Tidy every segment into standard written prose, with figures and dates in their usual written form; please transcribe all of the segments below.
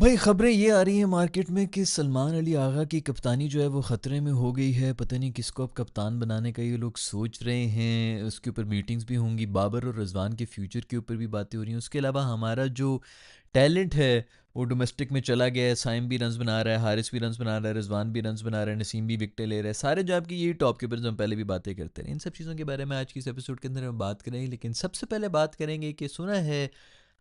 भाई खबरें ये आ रही हैं मार्केट में कि सलमान अली आगा की कप्तानी जो है वो ख़तरे में हो गई है। पता नहीं किसको अब कप्तान बनाने का ये लोग सोच रहे हैं। उसके ऊपर मीटिंग्स भी होंगी, बाबर और रिजवान के फ्यूचर के ऊपर भी बातें हो रही हैं। उसके अलावा हमारा जो टैलेंट है वो डोमेस्टिक में चला गया है। साइम भी रन्स बना रहा है, हारिस भी रन्स बना रहा है, रिजवान भी रन्स बना रहा है, नसीम भी विकेटें ले रहा है। सारे जो आपकी यही टॉप के ऊपर जो हम पहले भी बातें करते रहे, इन सब चीज़ों के बारे में आज की इस एपिसोड के अंदर हम बात करेंगे। लेकिन सबसे पहले बात करेंगे कि सुना है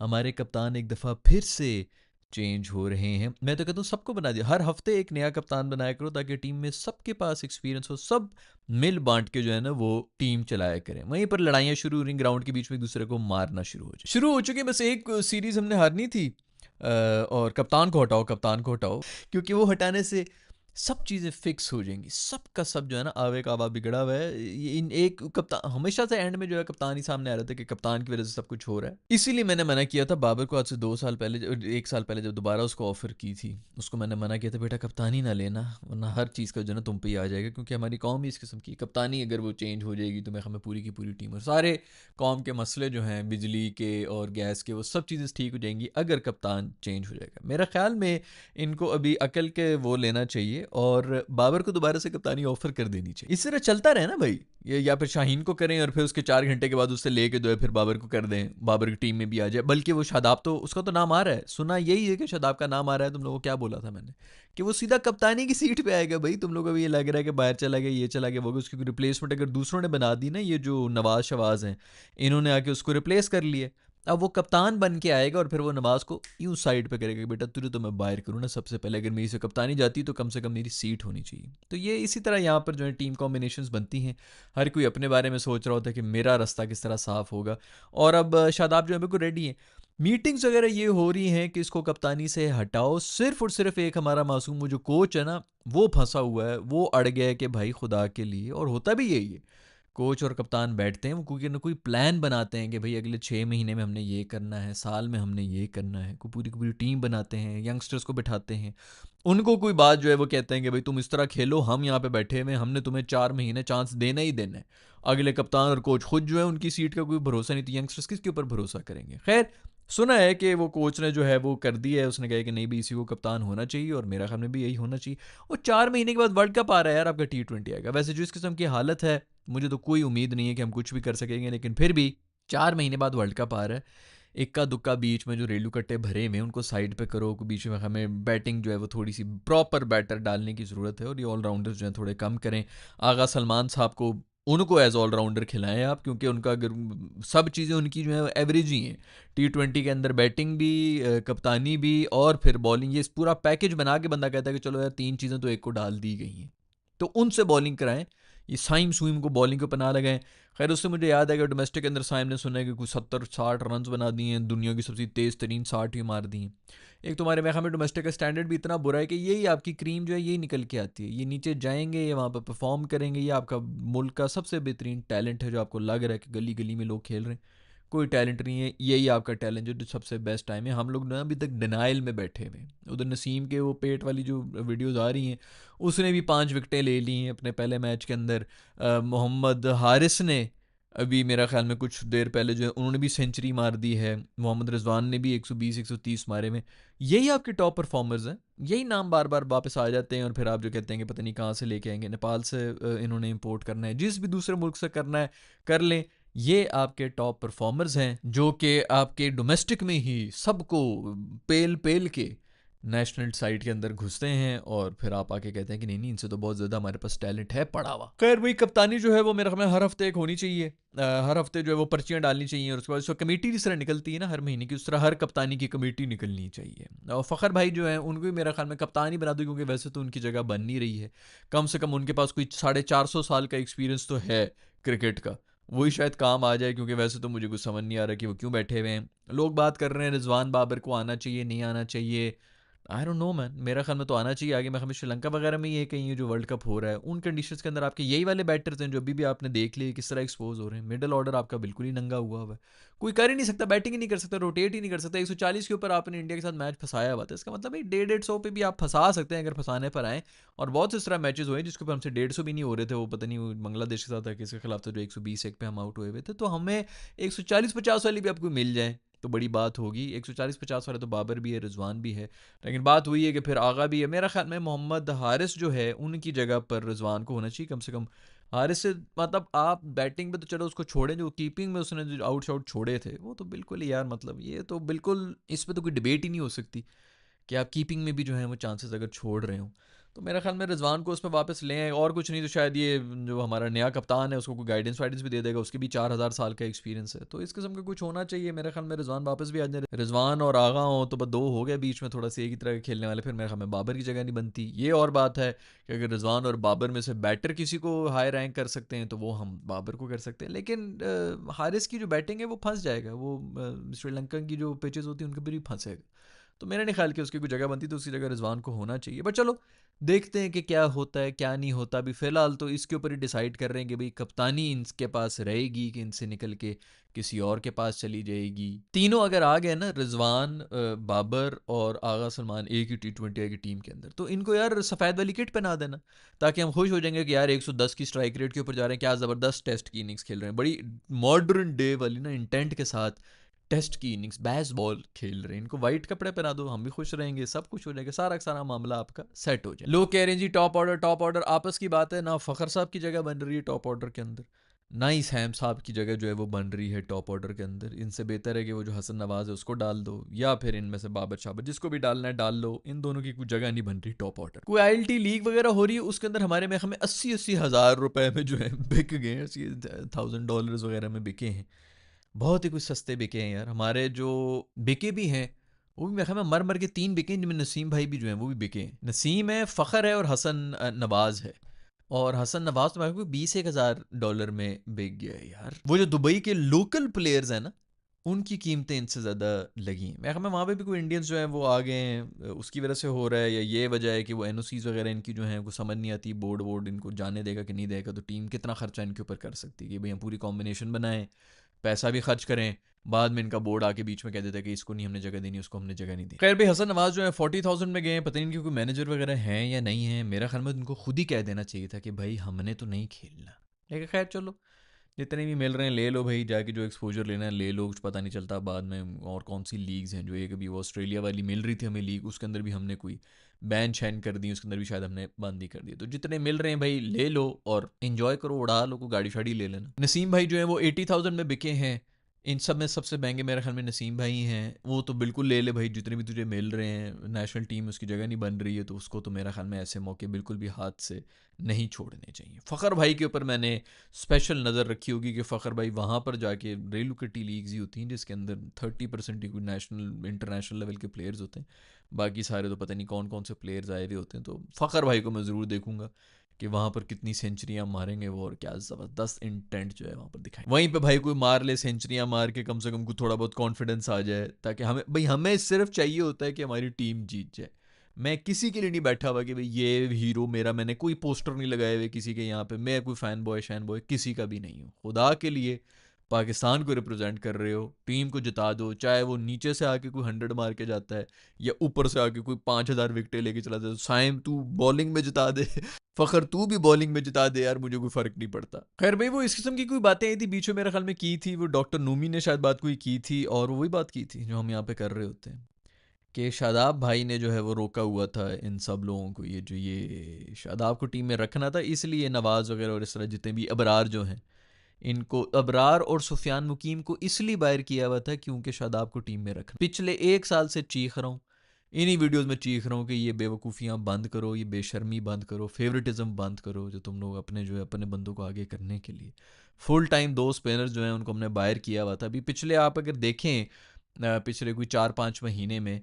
हमारे कप्तान एक दफ़ा फिर से चेंज हो रहे हैं। मैं तो कहता हूँ सबको बना दिया, हर हफ्ते एक नया कप्तान बनाया करो ताकि टीम में सबके पास एक्सपीरियंस हो, सब मिल बांट के जो है ना वो टीम चलाया करें। वहीं पर लड़ाइयाँ शुरू हो रही, ग्राउंड के बीच में एक दूसरे को मारना शुरू हो चुके। बस एक सीरीज हमने हारनी थी और कप्तान को हटाओ, कप्तान को हटाओ, क्योंकि वो हटाने से सब चीज़ें फिक्स हो जाएंगी। सब का सब जो है ना आवे का आवा बिगड़ा हुआ है। इन एक कप्तान हमेशा से एंड में जो है कप्तान ही सामने आ रहा था कि कप्तान की वजह से सब कुछ हो रहा है। इसीलिए मैंने मना किया था बाबर को आज से 2 साल पहले, 1 साल पहले जब दोबारा उसको ऑफर की थी, उसको मैंने मना किया था बेटा कप्तान ही ना लेना, वरना हर चीज़ का जो है ना तुम पे ही आ जाएगा। क्योंकि हमारी कौम ही इस किस्म की कप्तानी अगर वो चेंज हो जाएगी तो मैं हमें पूरी की पूरी टीम और सारे कौम के मसले जो हैं बिजली के और गैस के वो सब चीज़ें ठीक हो जाएंगी अगर कप्तान चेंज हो जाएगा। मेरा ख्याल में इनको अभी अकल के वो लेना चाहिए और बाबर को दोबारा से कप्तानी ऑफर कर देनी चाहिए। इस तरह चलता रहे ना भाई, ये या फिर शाहीन को करें और फिर उसके 4 घंटे के बाद उससे लेके दो फिर बाबर को कर दें, बाबर की टीम में भी आ जाए। बल्कि वो शादाब, तो उसका तो नाम आ रहा है, सुना यही है कि शादाब का नाम आ रहा है। तुम लोगों को क्या बोला था मैंने कि वो सीधा कप्तानी की सीट पे आएगा। भाई तुम लोगों को ये लग रहा है कि बाहर चला गया, ये चला गया, वो उसकी रिप्लेसमेंट अगर दूसरों ने बना दी ना, ये जो नवाज शवाज हैं इन्होंने आके उसको रिप्लेस कर लिया, अब वो कप्तान बन के आएगा और फिर वो नवाज को यूं साइड पे करेगा कि बेटा तुझे तो मैं बाहर करूँ ना, सबसे पहले अगर मेरी से कप्तानी जाती तो कम से कम मेरी सीट होनी चाहिए। तो ये इसी तरह यहाँ पर जो है टीम कॉम्बिनेशंस बनती हैं। हर कोई अपने बारे में सोच रहा होता है कि मेरा रास्ता किस तरह साफ होगा। और अब शादाब जो है बिल्कुल रेडी है। मीटिंग्स वगैरह ये हो रही हैं कि इसको कप्तानी से हटाओ। सिर्फ और सिर्फ एक हमारा मासूम वो जो कोच है ना वो फंसा हुआ है, वो अड़ गया है कि भाई खुदा के लिए, और होता भी यही है। कोच और कप्तान बैठते हैं, वो कोई ना कोई प्लान बनाते हैं कि भाई अगले 6 महीने में हमने ये करना है, साल में हमने ये करना है। को पूरी की पूरी टीम बनाते हैं, यंगस्टर्स को बिठाते हैं, उनको कोई बात जो है वो कहते हैं कि भाई तुम इस तरह खेलो, हम यहाँ पे बैठे हुए, हमने तुम्हें 4 महीने चांस देना ही देना है। अगले कप्तान और कोच खुद जो है उनकी सीट का कोई भरोसा नहीं, तो यंगस्टर्स किसके ऊपर भरोसा करेंगे। खैर, सुना है कि वो कोच ने जो है वो कर दिया है, उसने कहा कि नहीं भी इसी को कप्तान होना चाहिए और मेरा ख्याल में भी यही होना चाहिए। और 4 महीने के बाद वर्ल्ड कप आ रहा है यार, आपका T20 आएगा। वैसे जो इस किस्म की हालत है मुझे तो कोई उम्मीद नहीं है कि हम कुछ भी कर सकेंगे, लेकिन फिर भी 4 महीने बाद वर्ल्ड कप आ रहा है। इक्का दुक्का बीच में जो रेलू कट्टे भरे हुए हैं उनको साइड पे करो, बीच में हमें बैटिंग जो है वो थोड़ी सी प्रॉपर बैटर डालने की ज़रूरत है और ये ऑलराउंडर्स जो है थोड़े कम करें। आगा सलमान साहब को उनको एज ऑलराउंडर खिलाएं आप, क्योंकि उनका अगर सब चीज़ें उनकी जो है एवरेज ही हैं। T20 के अंदर बैटिंग भी, कप्तानी भी और फिर बॉलिंग, ये पूरा पैकेज बना के बंदा कहता है कि चलो यार 3 चीज़ें तो एक को डाल दी गई हैं, तो उनसे बॉलिंग कराएं। ये साइम सुइम को बॉलिंग को पना लगाएं। खैर उससे मुझे याद है कि डोमेस्टिक के अंदर साइम ने सुना है कि कुछ 70-60 रन बना दिए हैं, दुनिया की सबसे तेज़ तरीन 60 ही मार दी हैं। एक तुम्हारे मेरे में डोमेस्टिक का स्टैंडर्ड भी इतना बुरा है कि यही आपकी क्रीम जो है यही निकल के आती है। ये नीचे जाएंगे, ये वहाँ पर परफॉर्म करेंगे, ये आपका मुल्क का सबसे बेहतरीन टैलेंट है जो आपको लग रहा है कि गली गली में लोग खेल रहे हैं, कोई टैलेंट नहीं है। यही आपका टैलेंट जो सबसे बेस्ट टाइम है। हम लोग ना अभी तक डिनाइल में बैठे हुए हैं। उधर नसीम के वो पेट वाली जो वीडियोज़ आ रही हैं, उसने भी 5 विकेटें ले ली हैं अपने पहले मैच के अंदर। मोहम्मद हारिस ने अभी मेरा ख्याल में कुछ देर पहले जो है उन्होंने भी सेंचुरी मार दी है। मोहम्मद रिजवान ने भी 120-130 मारे में। यही आपके टॉप परफॉर्मर्स हैं। यही नाम बार बार वापस आ जाते हैं और फिर आप जो कहते हैं कि पता नहीं कहाँ से लेके आएंगे, नेपाल से इन्होंने इंपोर्ट करना है, जिस भी दूसरे मुल्क से करना है कर लें। ये आपके टॉप परफॉर्मर्स हैं जो कि आपके डोमेस्टिक में ही सबको पेल पेल के नेशनल साइड के अंदर घुसते हैं और फिर आप आके कहते हैं कि नहीं नहीं इनसे तो बहुत ज़्यादा हमारे पास टैलेंट है पड़ा हुआ। खैर वही कप्तानी जो है वो मेरे ख्याल में हर हफ्ते एक होनी चाहिए। हर हफ्ते जो है वो पर्चियाँ डालनी चाहिए और उसके बाद उसको कमेटी जिस तरह निकलती है ना हर महीने की, उस तरह हर कप्तानी की कमेटी निकलनी चाहिए। और फ़खर भाई जो है उनको भी मेरा ख्याल में कप्तान ही बना दो, क्योंकि वैसे तो उनकी जगह बन नहीं रही है। कम से कम उनके पास कोई 450 साल का एक्सपीरियंस तो है क्रिकेट का, वही शायद काम आ जाए। क्योंकि वैसे तो मुझे कुछ समझ नहीं आ रहा कि वो क्यों बैठे हुए हैं। लोग बात कर रहे हैं रिजवान बाबर को आना चाहिए नहीं आना चाहिए, आई डोंट नो मैन। मेरा ख्याल में तो आना चाहिए आगे। मैं हमें श्रीलंका वगैरह में ये कहीं जो वर्ल्ड कप हो रहा है उन कंडीशंस के अंदर आपके यही वाले बैटर्स हैं जो अभी भी आपने देख लिए किस तरह एक्सपोज हो रहे हैं। मिडल ऑर्डर आपका बिल्कुल ही नंगा हुआ है, कोई कर ही नहीं सकता, बैटिंग ही नहीं कर सकता, रोटेट ही नहीं कर सकता। 140 के ऊपर आपने इंडिया के साथ मैच फंसाया हुआ था, इसका मतलब भाई 150-150 पे भी आप फंसा सकते हैं अगर फंसाने पर आए। और बहुत से इस तरह मैचेस हुए जिसके ऊपर हमसे 150 भी नहीं हो रहे थे। वो पता नहीं वो बांग्लादेश के साथ था किसके खिलाफ था जो 120 एक पे हम आउट हुए हुए थे। तो हमें 140-50 वाली भी आपको मिल जाए तो बड़ी बात होगी। 140-50 वाले तो बाबर भी है, रिजवान भी है, लेकिन बात हुई है कि फिर आगा भी है। मेरा ख्याल में मोहम्मद हारिस जो है उनकी जगह पर रिजवान को होना चाहिए कम से कम। हारिस से मतलब आप बैटिंग में तो चलो उसको छोड़ें, जो कीपिंग में उसने जो आउट शाउट छोड़े थे वो तो बिल्कुल ही यार, मतलब ये तो बिल्कुल इस पर तो कोई डिबेट ही नहीं हो सकती कि आप कीपिंग में भी जो है वो चांसेस अगर छोड़ रहे हो। तो मेरा ख्याल में रिजवान को उसमें वापस लें आए, और कुछ नहीं तो शायद ये जो हमारा नया कप्तान है उसको कोई गाइडेंस वाइडेंस भी दे देगा, उसकी भी 4000 साल का एक्सपीरियंस है, तो इस किस्म का कुछ होना चाहिए। मेरे ख्याल में रिजवान वापस भी आ जाए, रिजवान और आगा हो तो बस दो हो गए बीच में थोड़ा सा एक ही तरह के खेलने वाले, फिर मेरे ख्याल में बाबर की जगह नहीं बनती। ये और बात है कि अगर रिजवान और बाबर में से बैटर किसी को हाई रैंक कर सकते हैं तो वो हम बाबर को कर सकते हैं, लेकिन हारिस की जो बैटिंग है वो फंस जाएगा, वो श्रीलंका की जो पिचेस होती हैं उनके भी फंसेगा। तो मेरा नहीं ख्याल कि उसकी कोई जगह बनती, तो उसकी जगह रिजवान को होना चाहिए। बट चलो देखते हैं कि क्या होता है क्या नहीं होता। अभी फ़िलहाल तो इसके ऊपर ही डिसाइड कर रहे हैं कि भाई कप्तानी इनके पास रहेगी कि इनसे निकल के किसी और के पास चली जाएगी। तीनों अगर आ गए ना, रिजवान, बाबर और आगा सलमान एक ही T20 की टीम के अंदर, तो इनको यार सफ़ेद वाली किट पहना देना, ताकि हम खुश हो जाएंगे कि यार 110 की स्ट्राइक रेट के ऊपर जा रहे हैं, क्या ज़बरदस्त टेस्ट की इनिंग्स खेल रहे हैं, बड़ी मॉडर्न डे वाली ना इंटेंट के साथ टेस्ट की इनिंग्स बैस बॉल खेल रहे हैं। इनको वाइट कपड़े पहना दो, हम भी खुश रहेंगे, सब कुछ हो जाएगा, सारा का सारा मामला आपका सेट हो जाए। लोग कह रहे हैं जी टॉप ऑर्डर टॉप ऑर्डर, आपस की बात है ना। फ़खर साहब की जगह बन रही है टॉप ऑर्डर के अंदर, ना ही सैम साहब की जगह जो है वो बन रही है टॉप ऑर्डर के अंदर। इनसे बेहतर है कि वो जो हसन नवाज है उसको डाल दो, या फिर इनमें से बाबर शाबर जिसको भी डालना है डाल लो। इन दोनों की कोई जगह नहीं बन रही टॉप ऑर्डर। कोई ILT लीग वगैरह हो रही है उसके अंदर हमारे में हमें 80-80 हज़ार रुपए में जो है बिक गए हैं, $1000 वगैरह में बिके हैं। बहुत ही कुछ सस्ते बिके हैं यार हमारे, जो बिके भी हैं वो भी मेरे ख्याल में मर मर के 3 बिके हैं, जिनमें नसीम भाई भी जो हैं वो भी बिके हैं। नसीम है, फ़खर है और हसन नवाज है। और हसन नवाज तो मेरे को 20-1000 में बिक गया है यार। वो जो दुबई के लोकल प्लेयर्स हैं ना, उनकी कीमतें इनसे ज़्यादा लगी हैं। मेरे ख्याल में वहाँ पे भी कोई इंडियंस जो हैं वो आ गए हैं, उसकी वजह से हो रहा है, या ये वजह है कि वो NOCs वगैरह इनकी जो हैं वो समझ नहीं आती, बोर्ड वोर्ड इनको जाने देगा कि नहीं देगा, तो टीम कितना खर्चा इनके ऊपर कर सकती है कि भाई हम पूरी कॉम्बिनेशन बनाएं, पैसा भी खर्च करें, बाद में इनका बोर्ड आके बीच में कह देता है कि इसको नहीं हमने जगह देनी, उसको हमने जगह नहीं दी। खैर भाई हसन नवाज जो है 40,000 में गए हैं, पता नहीं इनके कोई मैनेजर वगैरह हैं या नहीं है। मेरा ख्याल में उनको खुद ही कह देना चाहिए था कि भाई हमने तो नहीं खेलना, लेकिन खैर चलो, जितने भी मिल रहे हैं ले लो भाई, जाके जो एक्सपोजर लेना है ले लो, कुछ पता नहीं चलता बाद में। और कौन सी लीग्स हैं, जो एक अभी वो ऑस्ट्रेलिया वाली मिल रही थी हमें लीग, उसके अंदर भी हमने कोई बैन शैन कर दी, उसके अंदर भी शायद हमने बंद ही कर दी। तो जितने मिल रहे हैं भाई ले लो और इन्जॉय करो, उड़ा लो, को गाड़ी शाड़ी ले लेना। नसीम भाई जो है वो 80,000 में बिके हैं। इन सब में सबसे महंगे मेरे ख्याल में नसीम भाई हैं। वो तो बिल्कुल ले ले भाई, जितने भी तुझे मिल रहे हैं। नेशनल टीम उसकी जगह नहीं बन रही है, तो उसको तो मेरा ख्याल में ऐसे मौके बिल्कुल भी हाथ से नहीं छोड़ने चाहिए। फ़खर भाई के ऊपर मैंने स्पेशल नज़र रखी होगी कि फ़खर भाई वहाँ पर जाके रेलुकेटी लीग्स ही होती हैं जिसके अंदर 30% ही कोई नेशनल इंटरनेशनल लेवल के प्लेयर्स होते हैं, बाकी सारे तो पता नहीं कौन कौन से प्लेयर्स आए हुए होते हैं। तो फ़खर भाई को मैं ज़रूर देखूंगा कि वहाँ पर कितनी सेंचुरियाँ मारेंगे वो, और क्या ज़बरदस्त इंटेंट जो है वहाँ पर दिखाएं। वहीं पे भाई कोई मार ले सेंचुरियाँ मार के, कम से कम कुछ थोड़ा बहुत कॉन्फिडेंस आ जाए, ताकि हमें भाई, हमें सिर्फ चाहिए होता है कि हमारी टीम जीत जाए। मैं किसी के लिए नहीं बैठा हुआ कि भाई ये हीरो मेरा, मैंने कोई पोस्टर नहीं लगाए हुए किसी के यहाँ पे, मैं कोई फ़ैन बॉय शैन बॉय किसी का भी नहीं हूँ। खुदा के लिए पाकिस्तान को रिप्रेजेंट कर रहे हो, टीम को जिता दो, चाहे वो नीचे से आके कोई 100 मार के जाता है या ऊपर से आके कोई 5,000 विकेटें लेके चला जाता है। साइम तू बॉलिंग में जिता दे, फ़खर तू भी बॉलिंग में जिता दे यार, मुझे कोई फ़र्क नहीं पड़ता। खैर भाई वो इस किस्म की कोई बातें आई थी बीच में, मेरे ख्याल में की थी वो डॉक्टर नूमी ने शायद बात कोई की थी, और वही बात की थी जो हम यहाँ पे कर रहे होते हैं कि शादाब भाई ने जो है वो रोका हुआ था इन सब लोगों को, ये शादाब को टीम में रखना था, इसलिए नवाज़ वगैरह और इस तरह जितने भी अबरार जो हैं, इनको अबरार और सुफियान मुकीम को इसलिए बाहर किया हुआ था क्योंकि शादाब को टीम में रखना। पिछले 1 साल से चीख रहा हूँ, इन्हीं वीडियोस में चीख रहा हूँ कि ये बेवकूफ़ियाँ बंद करो, ये बेशर्मी बंद करो, फेवरेटिज्म बंद करो, जो तुम लोग अपने जो है अपने बंदों को आगे करने के लिए फुल टाइम 2 स्पिनर्स जो हैं उनको हमने बाहर किया हुआ था। अभी पिछले आप अगर देखें पिछले कोई 4-5 महीने में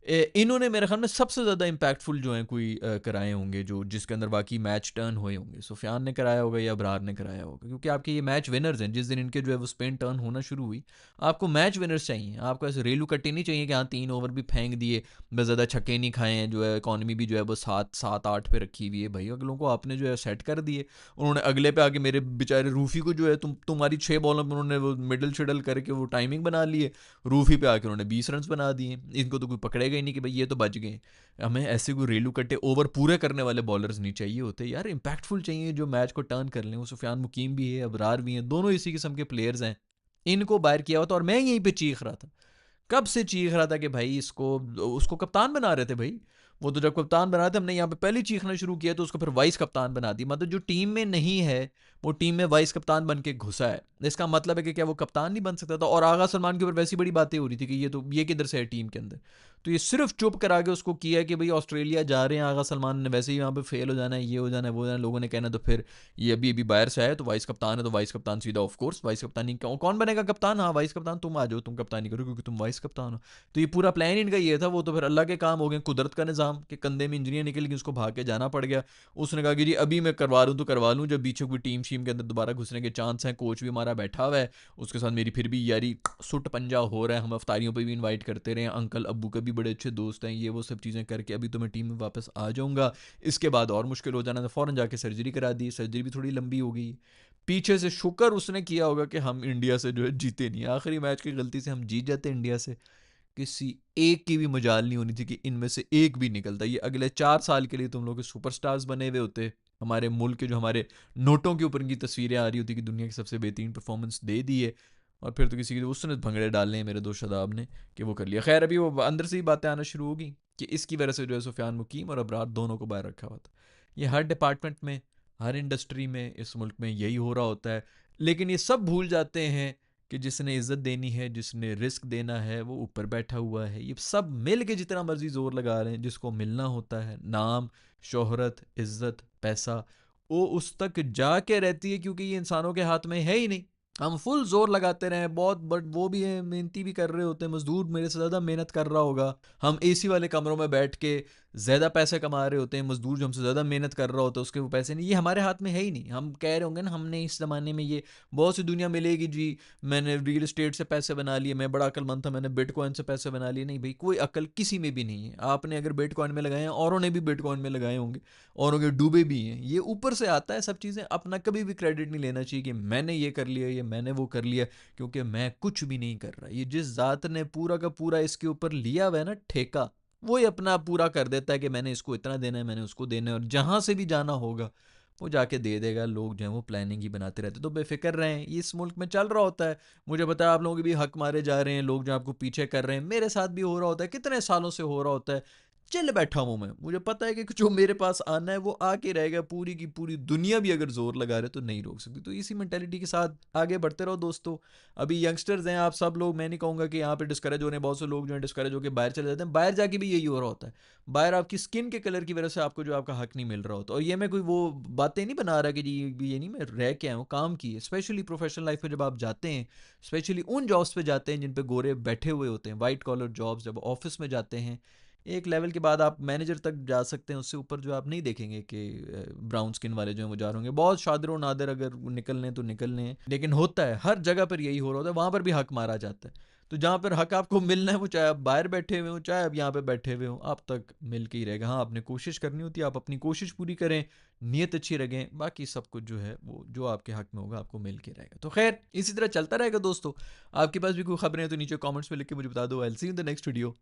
इन्होंने मेरे ख्याल में सबसे ज़्यादा इम्पैक्टफुल जो हैं कोई कराए होंगे, जो जिसके अंदर बाकी मैच टर्न हुए होंगे। सुफियान ने कराया होगा या अबरार ने कराया होगा, क्योंकि आपके ये मैच विनर्स हैं। जिस दिन इनके जो है वो स्पिन टर्न होना शुरू हुई, आपको मैच विनर्स चाहिए, आपको ऐसे रेलू कट्टी नहीं चाहिए कि हाँ 3 ओवर भी फेंक दिए, बस ज़्यादा छक्के नहीं खाए हैं, जो है इकॉनमी भी जो है वो 7-7-8 पे रखी हुई है। भाई अगलों को आपने जो है सेट कर दिए, उन्होंने अगले पे आके मेरे बेचारे रूफी को जो है तुम्हारी 6 बॉलों में उन्होंने वो मिडल शिडल करके वो टाइमिंग बना ली है, रूफी पे आके उन्होंने 20 रन बना दिए। इनको तो कोई पकड़ेगा ही नहीं कि भाई ये तो बच गए। हमें ऐसे कोई रेलू कट्टे ओवर पूरे करने वाले बॉलर्स नहीं चाहिए होते यार, इंपैक्टफुल चाहिए जो मैच को टर्न कर लें। वो सुफियान मुकीम भी है, अबरार भी हैं, दोनों इसी किस्म के प्लेयर्स हैं। इनको बाहर किया हुआ था और मैं यहीं पे चीख रहा था कब से चीख रहा था कि भाई इसको, उसको कप्तान बना रहे थे भाई। वो तो जब कप्तान बना रहे थे हमने यहाँ पे पहले चीखना शुरू किया, तो उसको फिर वाइस कप्तान बना दी। मतलब जो टीम में नहीं है वो टीम में वाइस कप्तान बन के घुसा है, इसका मतलब है कि क्या वो कप्तान नहीं बन सकता था। और आगा सलमान के ऊपर वैसी बड़ी बातें हो रही थी कि ये तो ये किधर से है टीम के अंदर। तो ये सिर्फ चुप करा के उसको किया कि भाई ऑस्ट्रेलिया जा रहे हैं, आगा सलमान ने वैसे ही यहाँ पे फेल हो जाना है, ये हो जाना है, वो हो जाना है, लोगों ने कहना। तो फिर ये अभी अभी बाहर से आया तो वाइस कप्तान है, तो वाइस कप्तान सीधा ऑफ कोर्स वाइस कप्तानी। कौन बनेगा कप्तान? हाँ वाइस कप्तान तुम आ जाओ, तुम कप्तानी करो क्योंकि तुम वाइस कप्तान हो। तो ये पूरा प्लान इनका ये था। वो तो फिर अल्लाह के काम हो गए, कुदरत का निज़ाम के कंधे में इंजरियाँ निकल गई, उसको भाग के जाना पड़ गया। उसने कहा कि जी अभी मैं करवा लूँ तो करवा लूँ, जब बीच कोई टीम शीम के अंदर दोबारा घुसने के चांस हैं, कोच भी हमारा बैठा हुआ है, उसके साथ मेरी फिर भी यारी सुट पंजा हो रहा है, हम अफ्तारियों पर भी इन्वाइट करते रहे, अंकल अब्बू के भी बड़े अच्छे दोस्त हैं, ये वो सब चीज़ें करके अभी तो मैं टीम में वापस आ जाऊँगा। इसके बाद और मुश्किल हो जाना था, फ़ौरन जाके सर्जरी करा दी, सर्जरी भी थोड़ी लंबी हो गई। पीछे से शुक्र उसने किया होगा कि हम इंडिया से जो है जीते नहीं, आखिरी मैच की गलती से हम जीत जाते इंडिया से, किसी एक की भी मजाल नहीं होनी थी कि इनमें से एक भी निकलता। ये अगले 4 साल के लिए तुम लोग के सुपरस्टार्स बने हुए होते, हमारे मुल्क के जो हमारे नोटों के ऊपर इनकी तस्वीरें आ रही होती कि दुनिया की सबसे बेहतरीन परफॉर्मेंस दे दी है। और फिर तो किसी की उसने भंगड़े डालने हैं मेरे दोस्त शदाब ने कि वो कर लिया। खैर अभी वो अंदर से ही बातें आना शुरू होगी कि इसकी वजह से जो है सुफियान मुकीम और अबरार दोनों को बाहर रखा हुआ था। ये हर डिपार्टमेंट में, हर इंडस्ट्री में इस मुल्क में यही हो रहा होता है। लेकिन ये सब भूल जाते हैं कि जिसने इज्जत देनी है, जिसने रिस्क देना है, वो ऊपर बैठा हुआ है। ये सब मिल के जितना मर्जी जोर लगा रहे हैं, जिसको मिलना होता है नाम, शोहरत, इज्जत, पैसा, वो उस तक जाके रहती है क्योंकि ये इंसानों के हाथ में है ही नहीं। हम फुल जोर लगाते रहे बहुत, बट वो भी है, मेहनती भी कर रहे होते हैं, मजदूर मेरे से ज़्यादा मेहनत कर रहा होगा। हम एसी वाले कमरों में बैठ के ज़्यादा पैसे कमा रहे होते हैं, मजदूर जो हमसे ज़्यादा मेहनत कर रहा होता है उसके वो पैसे नहीं, ये हमारे हाथ में है ही नहीं। हम कह रहे होंगे ना हमने इस ज़माने में ये बहुत सी दुनिया मिलेगी जी, मैंने रियल एस्टेट से पैसे बना लिए, मैं बड़ा अक्लमंद था, मैंने बिटकॉइन से पैसे बना लिए। नहीं भाई, कोई अकल किसी में भी नहीं है। आपने अगर बिटकॉइन में लगाए हैं, औरों ने भी बिटकॉइन में लगाए होंगे, औरों के डूबे भी हैं। ये ऊपर से आता है सब चीज़ें। अपना कभी भी क्रेडिट नहीं लेना चाहिए कि मैंने ये कर लिया, ये मैंने वो कर लिया, क्योंकि मैं कुछ भी नहीं कर रहा। ये जिस ज़ात ने पूरा का पूरा इसके ऊपर लिया हुआ है ना ठेका, वो ही अपना पूरा कर देता है कि मैंने इसको इतना देना है, मैंने उसको देना है, और जहाँ से भी जाना होगा वो जाके दे देगा। लोग जो है वो प्लानिंग ही बनाते रहते, तो बेफिक्र रहें, ये इस मुल्क में चल रहा होता है। मुझे पता है आप लोगों के भी हक मारे जा रहे हैं, लोग जो आपको पीछे कर रहे हैं, मेरे साथ भी हो रहा होता है, कितने सालों से हो रहा होता है। चिल बैठा हूँ मैं, मुझे पता है कि जो मेरे पास आना है वो आके रहेगा। पूरी की पूरी दुनिया भी अगर जोर लगा रहे तो नहीं रोक सकती। तो इसी मेंटेलिटी के साथ आगे बढ़ते रहो दोस्तों। अभी यंगस्टर्स हैं आप सब लोग, मैं नहीं कहूँगा कि यहाँ पे डिस्करेज हो रहे हैं, बहुत से लोग जो है डिस्करेज होकर बाहर चले जाते हैं, बाहर जाके भी यही हो रहा होता है। बाहर आपकी स्किन के कलर की वजह से आपको जो आपका हक नहीं मिल रहा होता। और ये मैं कोई वो बातें नहीं बना रहा कि जी ये नहीं, मैं रह के आया हूँ, काम की है। स्पेशली प्रोफेशनल लाइफ में जब आप जाते हैं, स्पेशली उन जॉब्स पे जाते हैं जिन पे गोरे बैठे हुए होते हैं, वाइट कॉलर जॉब्स, जब ऑफिस में जाते हैं, एक लेवल के बाद आप मैनेजर तक जा सकते हैं, उससे ऊपर जो आप नहीं देखेंगे कि ब्राउन स्किन वाले जो हैं वो जा रहे होंगे। बहुत शादर नादर अगर निकल लें तो निकल लें, लेकिन होता है हर जगह पर यही हो रहा होता है, वहाँ पर भी हक मारा जाता है। तो जहाँ पर हक आपको मिलना है, वो चाहे आप बाहर बैठे हुए हो चाहे आप यहाँ पे बैठे हुए हो, आप तक मिल के ही रहेगा। हाँ आपने कोशिश करनी होती है, आप अपनी कोशिश पूरी करें, नीयत अच्छी रखें, बाकी सब कुछ जो है वो जो आपके हक में होगा आपको मिल के रहेगा। तो खैर इसी तरह चलता रहेगा दोस्तों। आपके पास भी कोई खबरें हैं तो नीचे कमेंट्स में लिख के मुझे बता दो। I will see you in the next video.